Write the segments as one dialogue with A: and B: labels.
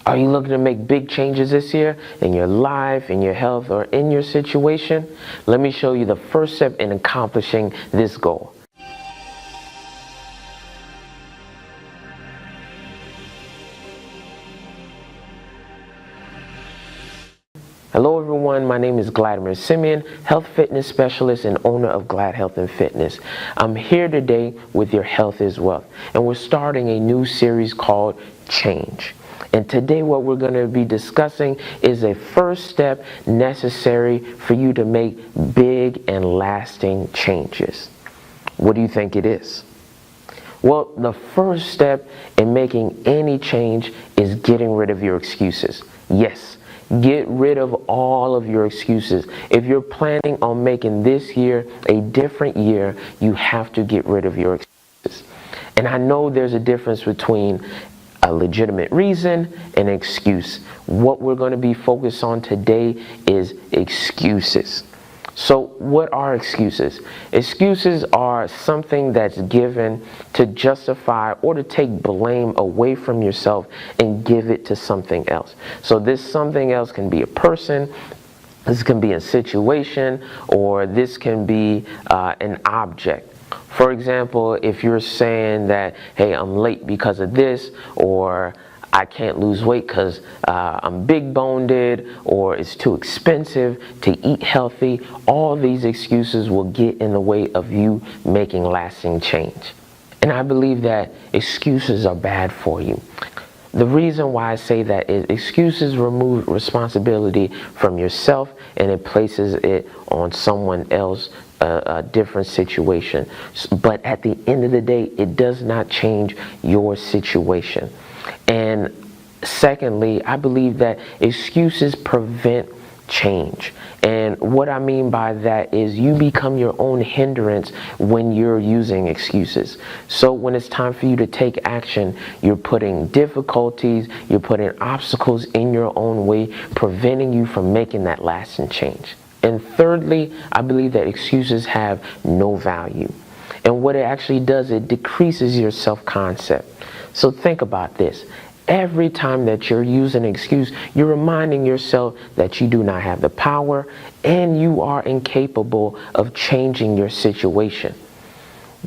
A: Are you looking to make big changes this year in your life, in your health, or in your situation? Let me show you the first step in accomplishing this goal. Hello everyone, my name is Gladimir Simeon, health fitness specialist and owner of Glad Health and Fitness. I'm here today with your Health is Wealth, and we're starting a new series called Change. And today what we're going to be discussing is a first step necessary for you to make big and lasting changes. What do you think it is? Well, the first step in making any change is getting rid of your excuses. Yes, get rid of all of your excuses. If you're planning on making this year a different year, you have to get rid of your excuses. And I know there's a difference between a legitimate reason and an excuse. What we're going to be focused on today is excuses. So what are excuses? Excuses are something that's given to justify or to take blame away from yourself and give it to something else. So this something else can be a person, this can be a situation, or this can be an object. For example, if you're saying that, hey, I'm late because of this, or I can't lose weight because I'm big boned, or it's too expensive to eat healthy, all these excuses will get in the way of you making lasting change. And I believe that excuses are bad for you. The reason why I say that is excuses remove responsibility from yourself and it places it on someone else, a different situation. But at the end of the day, it does not change your situation. And secondly, I believe that excuses prevent change. And what I mean by that is you become your own hindrance when you're using excuses. So when it's time for you to take action, you're putting difficulties, you're putting obstacles in your own way, preventing you from making that lasting change. And thirdly, I believe that excuses have no value. And what it actually does, it decreases your self-concept. So think about this. Every time that you're using an excuse, you're reminding yourself that you do not have the power and you are incapable of changing your situation.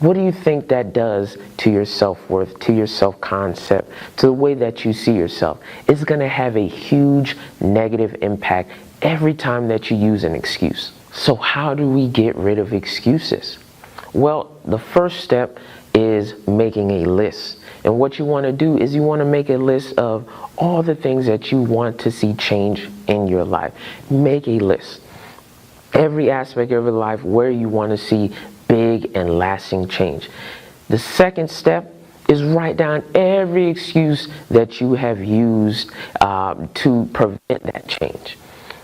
A: What do you think that does to your self-worth, to your self-concept, to the way that you see yourself? It's going to have a huge negative impact every time that you use an excuse. So how do we get rid of excuses? Well, the first step is making a list. And what you want to do is you want to make a list of all the things that you want to see change in your life. Make a list. Every aspect of your life where you want to see big and lasting change. The second step is write down every excuse that you have used to prevent that change.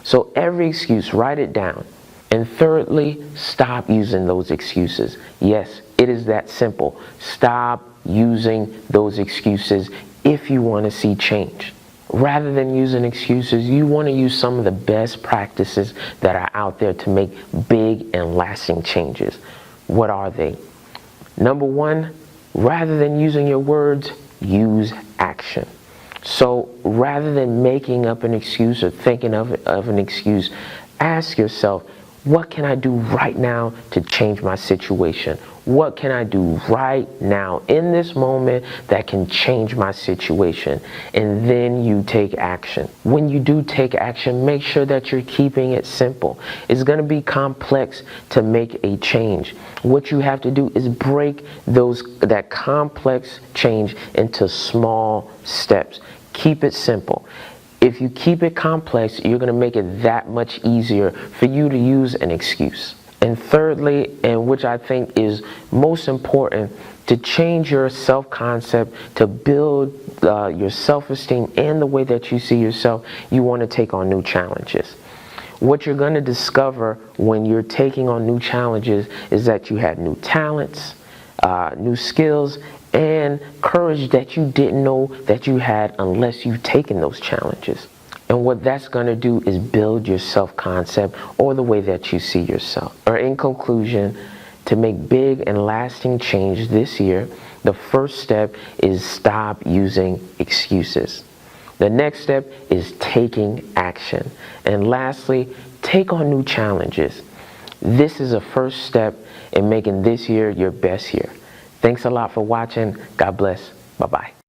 A: So every excuse, write it down. And thirdly, stop using those excuses. Yes, it is that simple. Stop using those excuses if you want to see change. Rather than using excuses, you want to use some of the best practices that are out there to make big and lasting changes. What are they? Number one, rather than using your words, use action. So rather than making up an excuse or thinking of an excuse, ask yourself, what can I do right now to change my situation? What can I do right now in this moment that can change my situation? And then you take action. When you do take action, make sure that you're keeping it simple. It's going to be complex to make a change. What you have to do is break that complex change into small steps. Keep it simple. If you keep it complex, you're going to make it that much easier for you to use an excuse. And thirdly, and which I think is most important, to change your self-concept, to build your self-esteem and the way that you see yourself, you want to take on new challenges. What you're going to discover when you're taking on new challenges is that you have new talents, new skills, and courage that you didn't know that you had unless you've taken those challenges. And what that's going to do is build your self-concept or the way that you see yourself. Or in conclusion, to make big and lasting change this year, the first step is stop using excuses. The next step is taking action. And lastly, take on new challenges. This is a first step in making this year your best year. Thanks a lot for watching. God bless. Bye-bye.